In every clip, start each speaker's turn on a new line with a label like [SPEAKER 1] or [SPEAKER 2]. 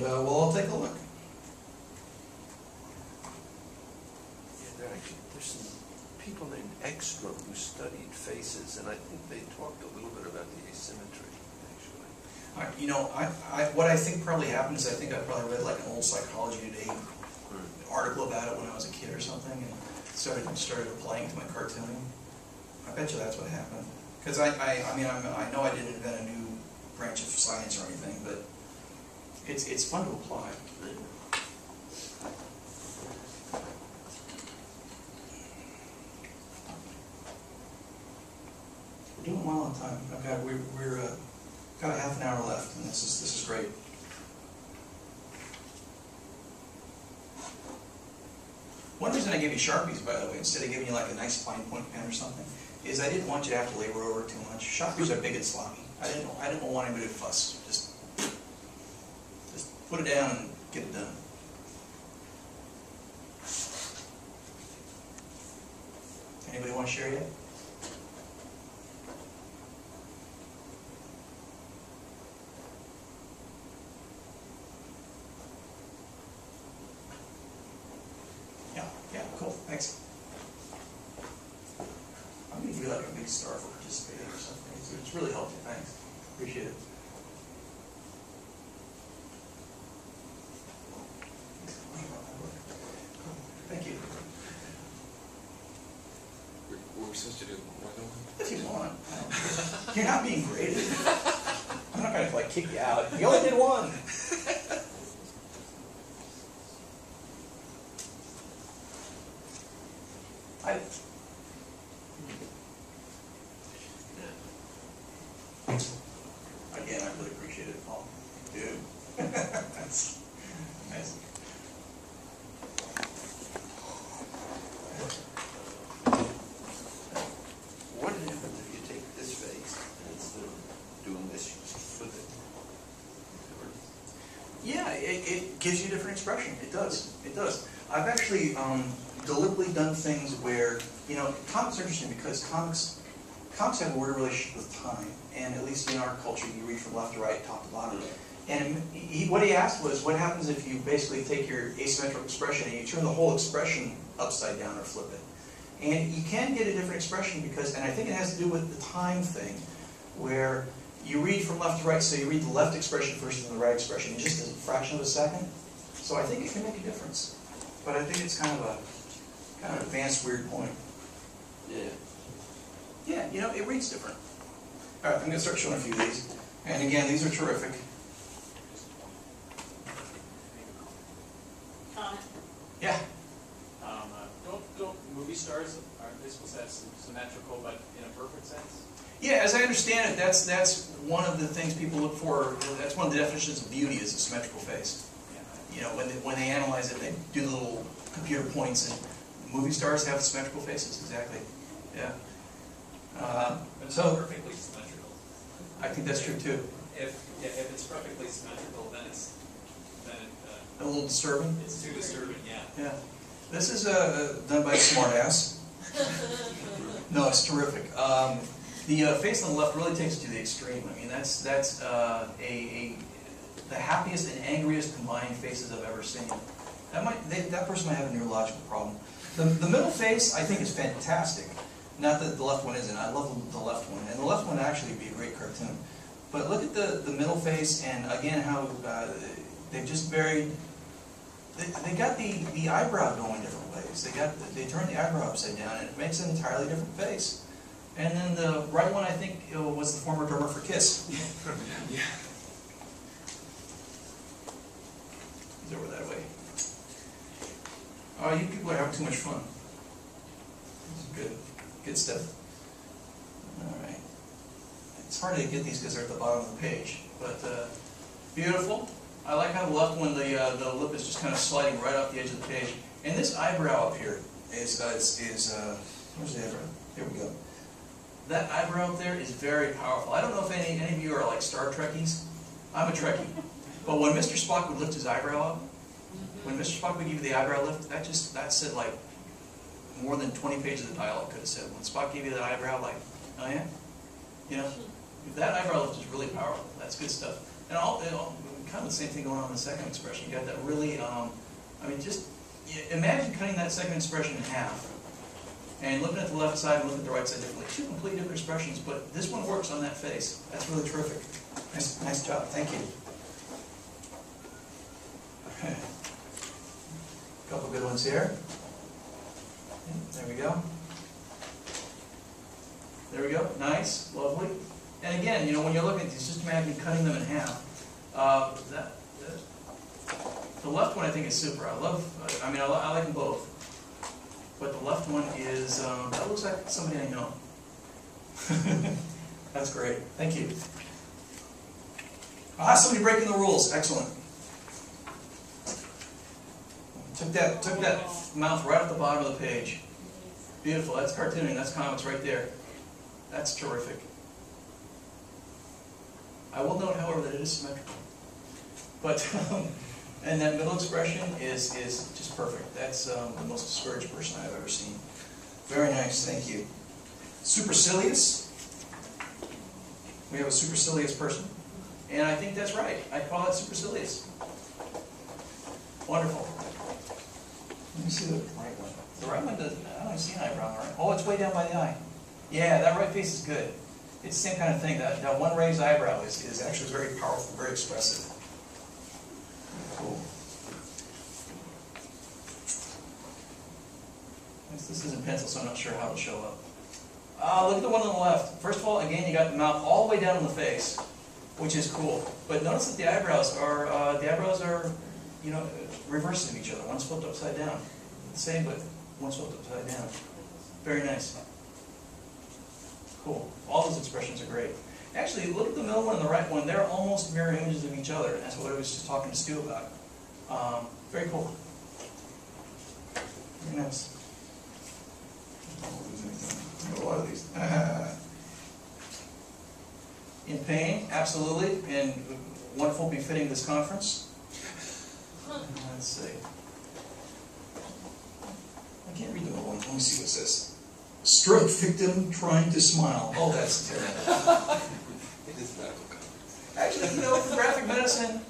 [SPEAKER 1] and we'll all take a look.
[SPEAKER 2] Yeah, there's some people named Ekstrom who studied faces, and I think they talked a little bit about the asymmetry, actually.
[SPEAKER 1] You know, what I think probably happened is I think I probably read like an old Psychology Today article about it when I was a kid or something, and started applying it to my cartooning. I bet you that's what happened. Because I know I didn't invent a new branch of science or anything, but it's fun to apply. We're doing well on time. We're got a half an hour left, and this is great. One reason I gave you Sharpies, by the way, instead of giving you like a nice fine point pen or something, is I didn't want you to have to labor over it too much. Sharpies are big and sloppy. I didn't want anybody to fuss. Just put it down and get it done. Anybody want to share yet? Yeah, cool, thanks. I'm going to give you like a big star for participating or something. It's really helpful, thanks. Appreciate it. Thank you.
[SPEAKER 2] Were we supposed to do more than one?
[SPEAKER 1] If you want. You're not being graded. I'm not going to like kick you out. You only did one. Again, I really appreciate it, Paul. Dude. That's amazing.
[SPEAKER 2] What happens if you take this face and instead of doing this, you just flip it?
[SPEAKER 1] Yeah, it gives you a different expression. It does. It does. I've actually deliberately done things where, you know, comics are interesting because comics have a weird relationship with time, and at least in our culture, you read from left to right, top to bottom. And what he asked was, what happens if you basically take your asymmetrical expression and you turn the whole expression upside down or flip it? And you can get a different expression because, and I think it has to do with the time thing, where you read from left to right, so you read the left expression first and the right expression in just a fraction of a second. So I think it can make a difference. But I think it's kind of an advanced, weird point.
[SPEAKER 2] Yeah.
[SPEAKER 1] Yeah, you know, it reads different. All right, I'm going to start showing a few of these. And again, these are terrific.
[SPEAKER 3] Comment.
[SPEAKER 1] Yeah.
[SPEAKER 3] Don't movie stars, aren't they supposed to have symmetrical, but in a perfect sense?
[SPEAKER 1] Yeah, as I understand it, that's one of the things people look for. That's one of the definitions of beauty is a symmetrical face.
[SPEAKER 3] Yeah.
[SPEAKER 1] You know, when they analyze it, they do the little computer points, and movie stars have symmetrical faces. Exactly. Yeah.
[SPEAKER 3] But it's
[SPEAKER 1] So
[SPEAKER 3] not perfectly symmetrical.
[SPEAKER 1] I think that's true too.
[SPEAKER 3] If it's perfectly symmetrical, then it's
[SPEAKER 1] A little disturbing.
[SPEAKER 3] it's too disturbing. Yeah.
[SPEAKER 1] Yeah. This is done by a smartass. No, it's terrific. The face on the left really takes it to the extreme. I mean, that's the happiest and angriest combined faces I've ever seen. That person might have a neurological problem. The middle face, I think, is fantastic. Not that the left one isn't. I love the left one. And the left one actually would be a great cartoon. But look at the middle face, and again, how they've just buried... They got the eyebrow going different ways. They turned the eyebrow upside down, and it makes an entirely different face. And then the right one, I think, was the former drummer for Kiss.
[SPEAKER 3] Yeah.
[SPEAKER 1] He's over that way. Oh, you people are having too much fun. This is good. Good stuff. All right. It's hard to get these because they're at the bottom of the page. But beautiful. I like how the left one, the lip is just kind of sliding right off the edge of the page. And this eyebrow up here is where's the eyebrow? Here we go. That eyebrow up there is very powerful. I don't know if any of you are like Star Trekkies. I'm a Trekkie. But when Mr. Spock would lift his eyebrow up, when Mr. Spock would give you the eyebrow lift, that said like more than 20 pages of dialogue could have said. When Spock gave you that eyebrow, like, oh yeah? You know, if that eyebrow lift is really powerful, that's good stuff. And kind of the same thing going on in the second expression. You got that really, I mean, just imagine cutting that second expression in half and looking at the left side and looking at the right side differently. Two completely different expressions, but this one works on that face. That's really terrific. Nice job. Thank you. Okay. A couple good ones here. There we go. There we go. Nice. Lovely. And again, you know, when you're looking at these, just imagine cutting them in half. The left one I think is super. I like them both. But the left one is, that looks like somebody I know. That's great. Thank you. Somebody breaking the rules. Excellent. Took that mouth right at the bottom of the page. Beautiful. That's cartooning. That's comics right there. That's terrific. I will note, however, that it is symmetrical. But, and that middle expression is just perfect. That's the most discouraged person I've ever seen. Very nice, thank you. Supercilious. We have a supercilious person. And I think that's right. I call it supercilious. Wonderful. Let me see the right one. The right one doesn't, I don't see an eyebrow, right? Oh, it's way down by the eye. Yeah, that right face is good. It's the same kind of thing. That one raised eyebrow is actually very powerful, very expressive. Cool. This isn't pencil, so I'm not sure how it'll show up. Look at the one on the left. First of all, again, you got the mouth all the way down on the face, which is cool. But notice that the eyebrows are, you know, reversed of each other. One's flipped upside down. The same, but one's flipped upside down. Very nice. Cool. All those expressions are great. Actually, look at the middle one and the right one. They're almost mirror images of each other. That's what I was just talking to Stu about. Very cool. Very nice. A lot of these. In pain, absolutely, and wonderful befitting this conference. Let's see. I can't read the middle one. Let me see what it says. Stroke victim trying to smile. Oh, that's terrible.
[SPEAKER 2] It is medical comics.
[SPEAKER 1] Actually, you know, for graphic medicine,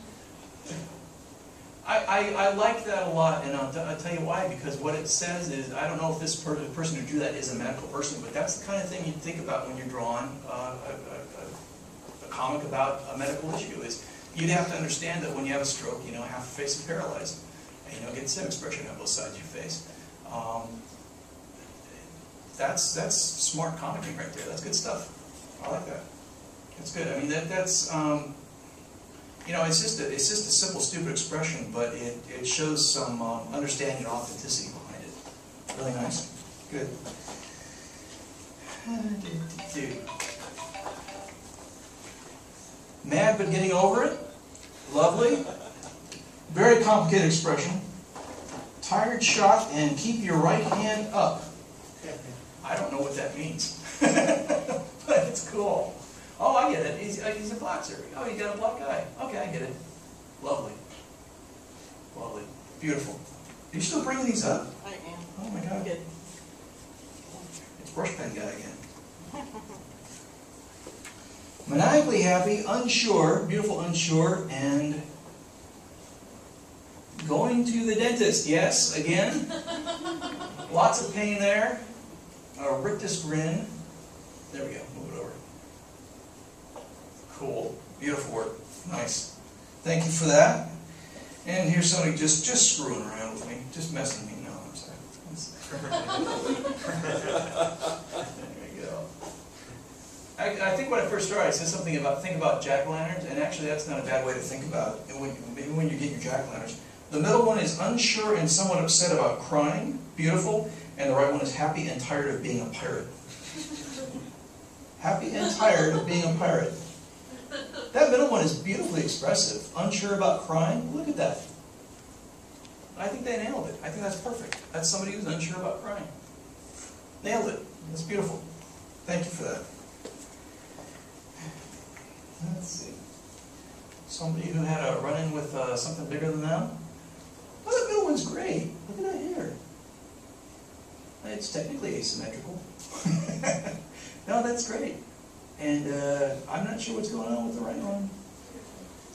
[SPEAKER 1] I like that a lot, and I'll tell you why. Because what it says is, I don't know if this person who drew that is a medical person, but that's the kind of thing you'd think about when you're drawing a comic about a medical issue. Is you'd have to understand that when you have a stroke, you know, half the face is paralyzed, and you don't get the same expression on both sides of your face. That's smart comicking right there. That's good stuff. I like that. It's good. I mean, that's you know, it's just a simple, stupid expression, but it shows some understanding and authenticity behind it. Really nice. Good. Mad but getting over it. Lovely. Very complicated expression. Tired, shocked, and keep your right hand up. I don't know what that means, but it's cool. Oh, I get it. He's a boxer. Oh, you got a black eye. Okay, I get it. Lovely. Lovely. Beautiful. Are you still bringing these up?
[SPEAKER 4] I am.
[SPEAKER 1] Oh my God.
[SPEAKER 4] Good.
[SPEAKER 1] It's brush pen guy again. Maniacally happy, unsure, beautiful unsure, and going to the dentist. Yes, again. Lots of pain there. A rictus grin. There we go. Move it over. Cool. Beautiful work. Nice. Thank you for that. And here's somebody just screwing around with me. Just messing with me. No, I'm sorry. There we go. I think when I first started, I said something about, think about jack-o'-lanterns, and actually that's not a bad way to think about it. Maybe when you get your jack-o'-lanterns. The middle one is unsure and somewhat upset about crying. Beautiful. And the right one is happy and tired of being a pirate. Happy and tired of being a pirate. That middle one is beautifully expressive. Unsure about crying. Look at that. I think they nailed it. I think that's perfect. That's somebody who's unsure about crying. Nailed it. That's beautiful. Thank you for that. Let's see. Somebody who had a run-in with something bigger than them. Oh, that middle one's great. Look at that hair. It's technically asymmetrical. No, that's great. And I'm not sure what's going on with the right one.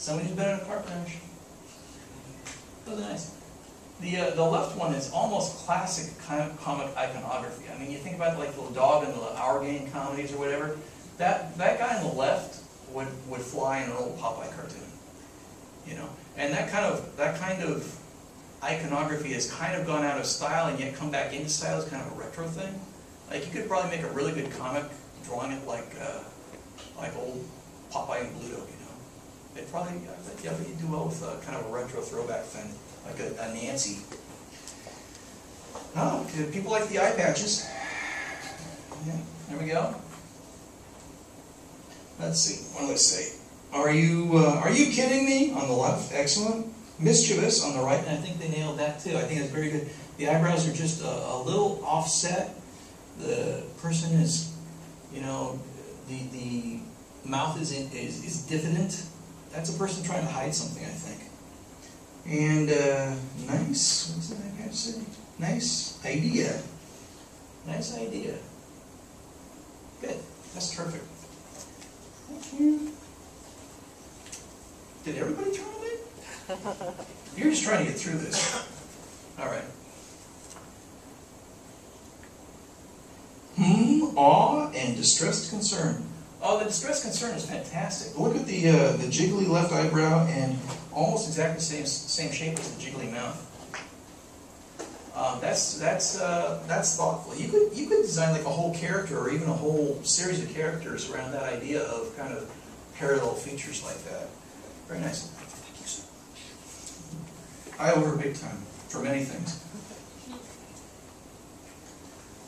[SPEAKER 1] Somebody who's been in a car crash. Those are nice. The left one is almost classic kind of comic iconography. I mean, you think about like the dog in the Our Gang comedies or whatever. That guy on the left would fly in an old Popeye cartoon, you know. And that kind of iconography has kind of gone out of style and yet come back into style as kind of a retro thing. Like you could probably make a really good comic drawing it like old Popeye and Bluto, you know. They'd probably, I bet you'd do well with kind of a retro throwback thing, like a Nancy. Oh, people like the eye patches. Yeah, there we go. Let's see, what do I say? Are you kidding me? On the left, excellent. Mischievous on the right, and I think they nailed that too. I think it's very good. The eyebrows are just a little offset. The person is, you know, the mouth is diffident. That's a person trying to hide something, I think. And nice. What's that I gotta say? Nice idea. Nice idea. Good. That's terrific. Thank you. Did everybody turn on it? You're just trying to get through this. All right. Awe and distressed concern. Oh, the distressed concern is fantastic. Look at the jiggly left eyebrow and almost exactly the same shape as the jiggly mouth. That's thoughtful. You could design like a whole character or even a whole series of characters around that idea of kind of parallel features like that. Very nice. Thank you, sir. I owe her big time for many things.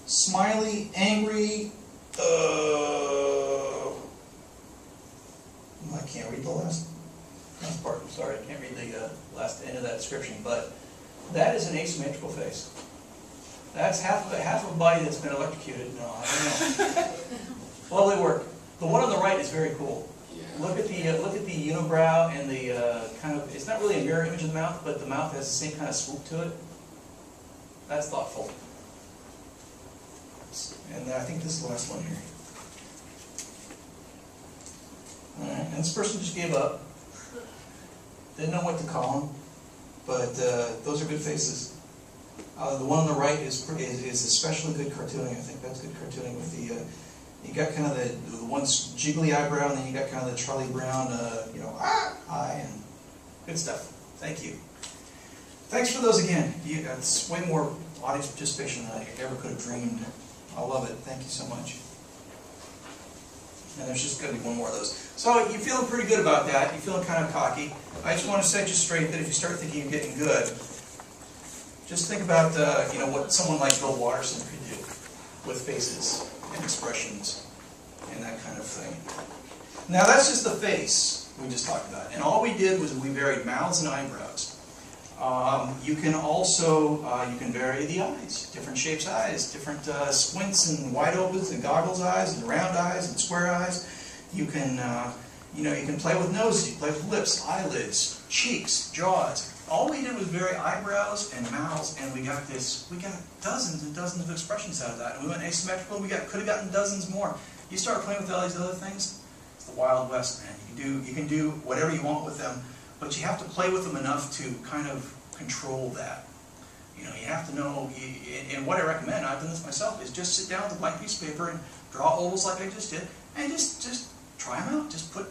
[SPEAKER 1] Smiley, angry. I can't read the last part. I'm sorry, I can't read the last end of that description. But that is an asymmetrical face. That's half of a body that's been electrocuted. No, I don't know. Lovely work. The one on the right is very cool. Look at the unibrow and the kind of, it's not really a mirror image of the mouth, but the mouth has the same kind of swoop to it. That's thoughtful. And I think this is the last one here. Alright, and this person just gave up. Didn't know what to call them, but those are good faces. The one on the right is especially good cartooning. I think that's good cartooning with the, you got kind of the one jiggly eyebrow, and then you got kind of the Charlie Brown, eye, and good stuff. Thank you. Thanks for those again. It's way more audience participation than I ever could have dreamed. I love it. Thank you so much. And there's just going to be one more of those. So you're feeling pretty good about that. You're feeling kind of cocky. I just want to set you straight that if you start thinking you're getting good, just think about what someone like Bill Watterson could do with faces and expressions and that kind of thing. Now that's just the face we just talked about. And all we did was we varied mouths and eyebrows. You can also, you can vary the eyes, different shapes eyes, different squints and wide opens and goggles eyes and round eyes and square eyes. You can, you can play with noses, you play with lips, eyelids, cheeks, jaws. All we did was vary eyebrows and mouths, and we got dozens and dozens of expressions out of that. And we went asymmetrical, we could have gotten dozens more. You start playing with all these other things, it's the Wild West, man. You can do whatever you want with them. But you have to play with them enough to kind of control that. You have to know, and what I recommend, I've done this myself, is just sit down with a blank piece of paper and draw ovals like I just did, and just try them out. Just put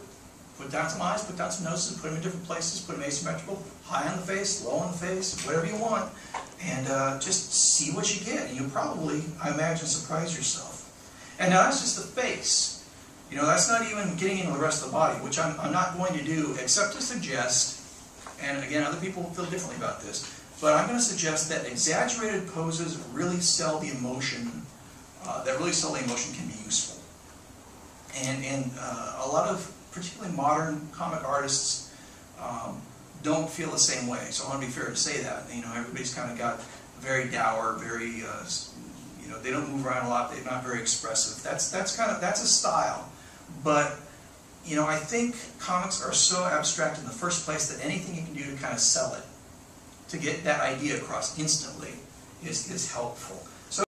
[SPEAKER 1] down some eyes, put down some noses, put them in different places, put them asymmetrical, high on the face, low on the face, whatever you want, and just see what you get. And you'll probably, I imagine, surprise yourself. And now that's just the face. That's not even getting into the rest of the body, which I'm not going to do, except to suggest, and again, other people feel differently about this, but I'm going to suggest that exaggerated poses really sell the emotion, can be useful. And a lot of, particularly modern comic artists, don't feel the same way. So I want to be fair to say that. Everybody's kind of got very dour, very, they don't move around a lot, they're not very expressive. That's a style. But, I think comics are so abstract in the first place that anything you can do to kind of sell it, to get that idea across instantly, is helpful.